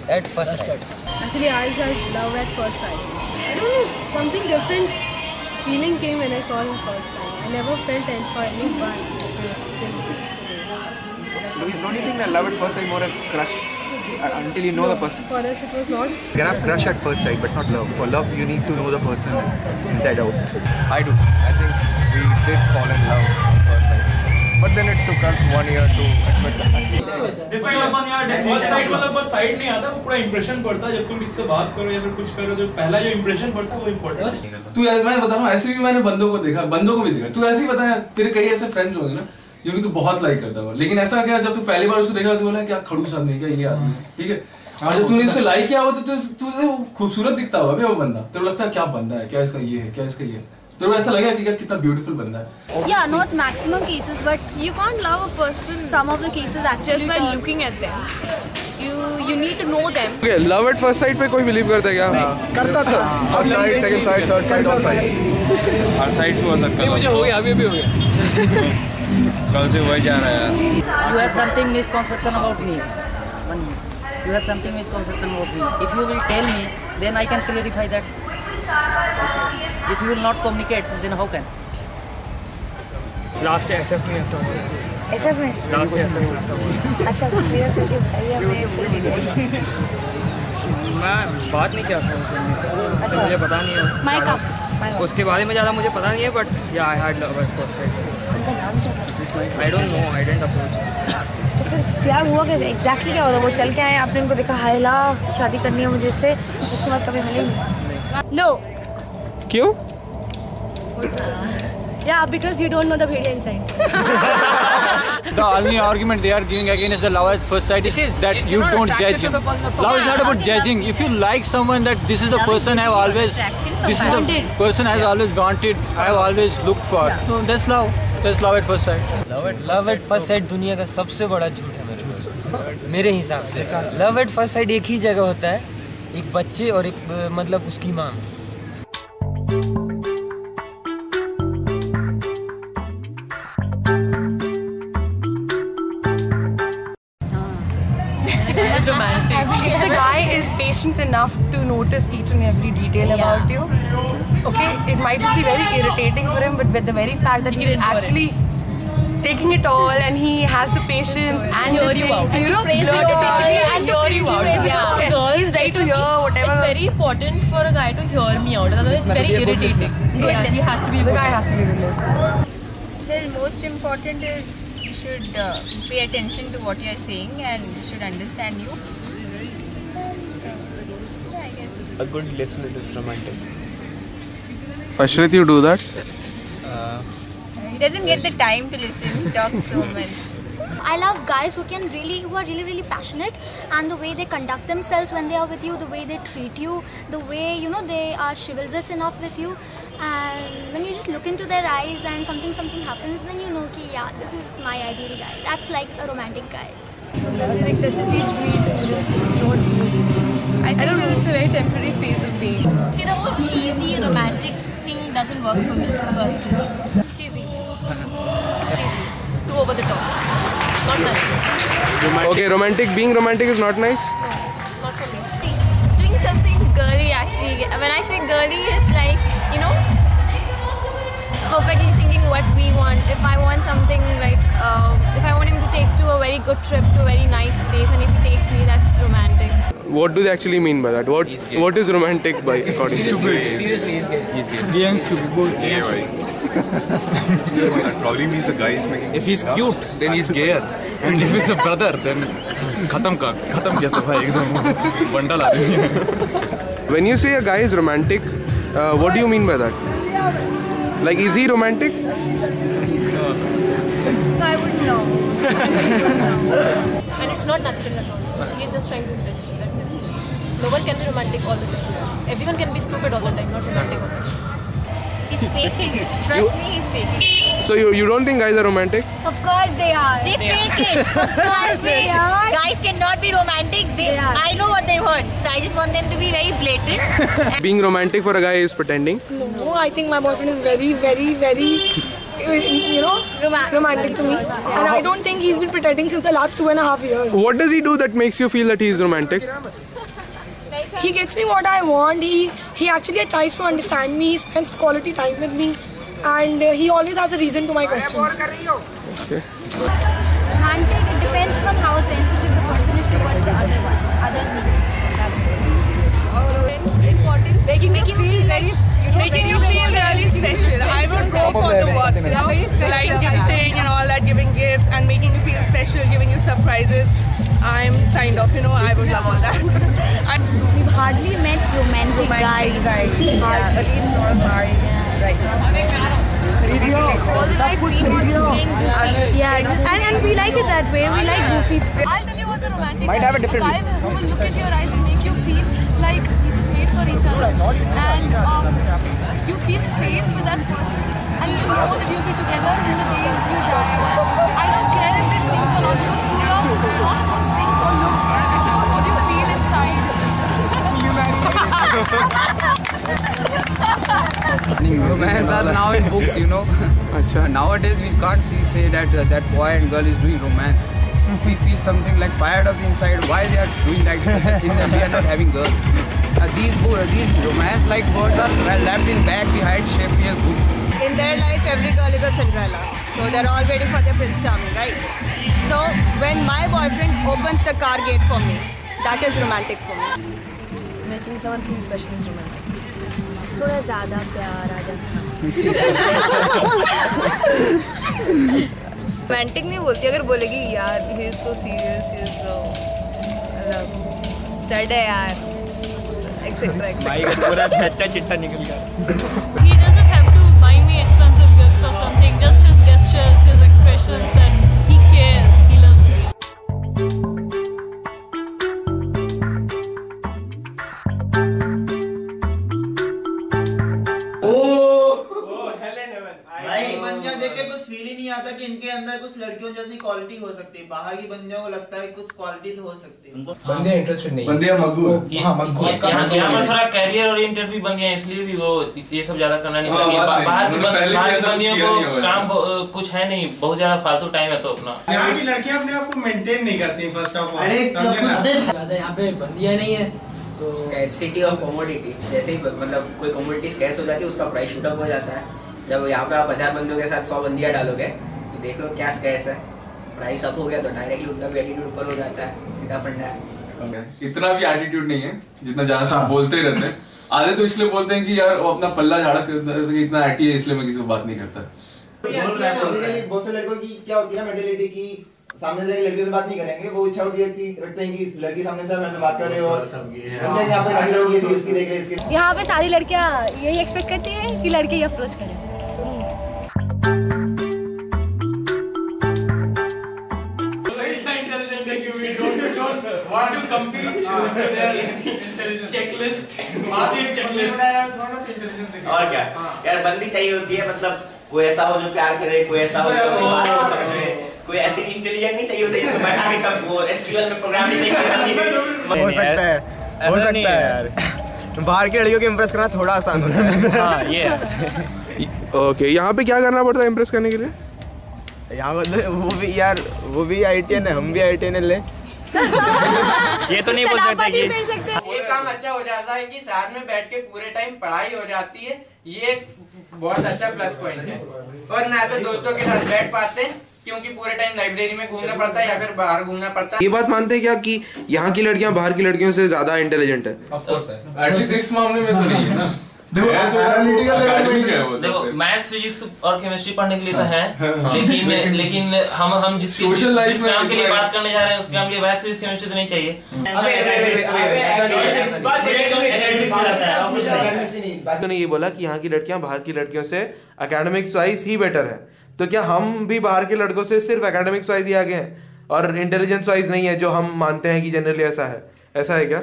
at first sight. Actually, I said love at first sight. I don't know, something different feeling came when I saw him first time. I never felt it for anyone. Don't you think that love at first sight more a crush until you know the person? For us, it was not. You can have crush at first sight, but not love. For love, you need to know the person inside out. I do. I think we did fall in love at first sight. But then it took us 1 year to admit that. Depends upon यार first sight मतलब बस sight नहीं आता, वो पूरा impression पड़ता है जब तुम इससे बात करो या फिर कुछ करो, जो पहला जो impression पड़ता है वो important है. तू मैं बता रहा हूँ, ऐसे भी मैंने बंदों को देखा, बंदों को भी देखा. तू ऐसे ही बता यार, तेरे कई ऐसे फ्रेंड्स होंगे ना जिनको तू बहुत लाइक करता होगा, लेकिन ऐसा क्या जब तू पहली बार उसको देखा तो बोला क्या खड़ूस आदमी क्या ये आदमी, ठीक है. और जब तूने उससे लाइक किया हो तो तुझे खूबसूरत दिखता होगा वो बंदा, तेरे लगता है क्या बंदा है, क्या इसका ये है, क्या इसका ये है, तेरे को ऐसा लगा कि कितना ब्यूटीफुल बंदा है. Yeah, not maximum cases, but you can't love a person. Some of the cases actually just by looking at them. You need to know them. Okay, love at first sight पे कोई believe करता है क्या? करता था. First sight, second sight, third sight, all sides. हर side पे हो सकता है. मुझे हो गया, अभी हो गया. कल से वही जा रहा है यार. You have something misconception about me. You have something misconception about me. If you will tell me, then I can clarify that. If you will not communicate, then how can? Last SF में ऐसा हुआ. SF में? Last SF में ऐसा हुआ. अच्छा, clear करके बताइए अपने फुल डिटेल. मैं बात नहीं किया था उस दिन से, अच्छा. मुझे पता नहीं है. उसके बारे में ज़्यादा मुझे पता नहीं है, but yeah, I had love at first sight. उनका नाम क्या था? I don't know, I didn't approach. तो फिर प्यार हुआ कैसे? एग्जैक्टली क्या होता? वो चल के आए, आपने उनको देखा, हाय ला शादी करनी है मुझे इससे, उसके बाद कभी मिले नहीं? No. क्यों? Yeah, because you don't know the bhediya inside. The only argument they are giving against the love at first sight is that you don't judge him. Love is not about judging. If you like someone, that this is the person I've always wanted, I've always looked for. So that's love. That's love at first sight. Love at first sight दुनिया का सबसे बड़ा झूठ है मेरे हिसाब से. Love at first sight एक ही जगह होता है, एक बच्चे और एक मतलब उसकी माँ. If the guy is patient enough to notice each and every detail about you, okay, it might just be very irritating for him, but with the very fact that he's actually taking it all and he has the patience and hear you out, and blurt it out and hear you out. Yeah, he's ready to hear whatever. It's very important for a guy to hear me out, otherwise it's very irritating. He has to be. The guy has to be realistic. Well, most important is you should pay attention to what you are saying and should understand you. Yeah, I guess. A good listener is romantic. Ashrit, you do that? He doesn't get the time to listen. He talks so much. I love guys who are really passionate, and the way they conduct themselves when they are with you, the way they treat you, the way they are chivalrous enough with you, and when you just look into their eyes and something happens, then you know ki yeah, this is my ideal guy. That's like a romantic guy. They're excessively sweet and just not me. I think it's a very temporary phase of being. See, the whole cheesy romantic thing doesn't work for me personally. Cheesy. Too cheesy. Too over the top. Not nice. Okay, being romantic is not nice? No, not for me. Doing something girly actually. When I say girly, it's like, perfectly thinking what we want. If I want something like, if I want him to take to a very good trip to a very nice place, and if he takes me, that's romantic. What do they actually mean by that? What is romantic by according to you? Seriously, he's gay. He's gay. Gay and stupid. Both. Yeah, right. That probably means the guy is making. If he's cute, then he's gayer. And if he's a brother, then khatam kaisa bhai ekdam bundle aadmi hai. When you say a guy is romantic, what do you mean by that? Like, is he romantic? So I wouldn't know. And it's not natural at all. He's just trying to impress you. That's it. No one can be romantic all the time. Everyone can be stupid all the time, not romantic all the time. He's faking it. Trust me, he's faking it. So you don't think guys are romantic? Of course they are. They fake it. Of course they are. Guys cannot be romantic. I know what they want. So I just want them to be very blatant. Being romantic for a guy is pretending? No, I think my boyfriend is very, very, very, romantic to me. And I don't think he's been pretending since the last 2.5 years. What does he do that makes you feel that he is romantic? he gets me what I want. He actually tries to understand me. He spends quality time with me, and he always has a reason to my questions. Romantic, it depends upon how sensitive the person is towards the other's needs. That's it. Making you feel very, making you feel really special. I would go for the works, you know, like gifting and all that, giving gifts and making you feel special, giving you surprises. I'm kind of, you know, I would love all that. We've hardly met romantic guys. Yeah, at least not of our age right now. All the guys we know just being goofy. Yeah, and we like it that way. We like goofy. I'll tell you what's a romantic Might guy. have a different guy who will look at your eyes and make you feel like you just made for each other, and you feel safe with that person, and you know that you'll be together till the day you die. I don't care if they stink or not, because true love is not about stink or looks. It's about what you feel inside. Romance are now in books, you know. Nowadays we can't say that that boy and girl is doing romance. We feel something like fired up inside. Why they are doing like such a thing that we are not having girls? These romance like words are left in back behind Shakespeare's books. In their life, every girl is a Cinderella. So they're all waiting for their Prince Charming, right? So when my boyfriend opens the car gate for me, that is romantic for me. Making someone feel special is romantic. थोड़ा ज़्यादा प्यार आ जाता romantic नहीं बोलती, अगर बोलेगी यार he is so serious, he is so मतलब स्टड है यार, etc. भाई का पूरा अच्छा चिट्टा निकल गया. He doesn't have to buy me expensive gifts or something. Just his gestures, his expressions, that he cares, he loves me. देख के कुछ फील ही नहीं आता कि इनके अंदर कुछ लड़कियों जैसी क्वालिटी हो सकती है. बाहर की बंदियों को लगता है कुछ क्वालिटी तो हो सकती है. बंदियां इंटरेस्टेड नहीं. बंदियां मग्गू. हां मग्गू. यहाँ पर थोड़ा कैरियर ओरिएंटेड भी बंदियां, इसलिए भी वो ये सब ज्यादा करना नहीं चाहिए. बाहर की बंदियों को काम कुछ है नहीं, बहुत ज्यादा फालतू टाइम है तो अपना. यहाँ की लड़कियां अपने आप को मेंटेन नहीं करती फर्स्ट ऑफ ऑल. ज्यादा यहाँ पे बंदियां नहीं है तो स्कैरसिटी ऑफ कमोडिटी. जैसे ही मतलब कोई कमोडिटी स्कैर्स हो जाती है, उसका प्राइस शूट अप हो जाता है. जब यहाँ पे आप 1000 बंदियों के साथ 100 बंदियां डालोगे तो देख लो क्या स्कैर्स है. प्राइस अप हो गया तो डायरेक्टली उनका भी एटीट्यूड ऊपर हो जाता है. सीधा फंडा है. इतना भी एटीट्यूड नहीं है जितना ज्यादा बोलते ही रहते हैं. आधे तो इसलिए बोलते हैं कि यार वो अपना पल्ला झाड़ा इतना एटी है इसलिए मैं किसी को बात नहीं करता. बहुत से लड़कों की क्या होती है ना मेंटालिटी की सामने से लड़कियों से बात नहीं करेंगे. वो इच्छा होती है कि रखते हैं कि लड़की सामने से मेरे से बात करे और यहाँ पे काफी लोग इसकी देख रहे हैं. यहाँ पे सारी लड़कियाँ यही एक्सपेक्ट करती है कि लड़के ही अप्रोच करें. Want to compete with their checklist. और क्या यार, बंदी चाहिए होती है मतलब कोई ऐसा हो जो प्यार करे, कोई ऐसा हो जो बात को समझे, कोई ऐसे इंटेलिजेंट नहीं चाहिए होता जिसको बैठा के कब वो एसक्यूएल में प्रोग्राम नहीं चाहिए. हो सकता है यार. बाहर की लड़कियों को इंप्रेस करना थोड़ा आसान होता है. हां ये है. ओके, यहाँ पे क्या करना पड़ता है इंप्रेस करने के लिए? यहाँ वो भी आईटीएन है, हम भी आईटीएन ले. ये तो नहीं बोल सकते कि ये काम अच्छा हो जाता है कि साथ में बैठ के पूरे टाइम पढ़ाई हो जाती है. ये बहुत अच्छा प्लस पॉइंट है. और ना तो दोस्तों के साथ बैठ पाते हैं क्योंकि पूरे टाइम लाइब्रेरी में घूमना पड़ता है या फिर बाहर घूमना पड़ता है. ये बात मानते हैं क्या कि यहाँ की लड़कियाँ बाहर की लड़कियों से ज्यादा इंटेलिजेंट है? ऑफ कोर्स है. एटलीस्ट इस मामले में तो नहीं है ना. देखो मैथ्स फिजिक्स और केमिस्ट्री पढ़ने के लिए तो है, लेकिन हम जिस काम के लिए बात करने जा रहे हैं उस काम के लिए मैथ्स फिजिक्स केमिस्ट्री तो नहीं चाहिए. तो नहीं ये बोला कि यहाँ की लड़कियाँ बाहर की लड़कियों से एकेडमिक्स वाइज ही बेटर है, तो क्या हम भी बाहर के लड़कों से सिर्फ एकेडमिक्स वाइज ही आगे हैं और इंटेलिजेंस वाइज नहीं है जो हम मानते हैं कि जनरली ऐसा है? ऐसा है क्या?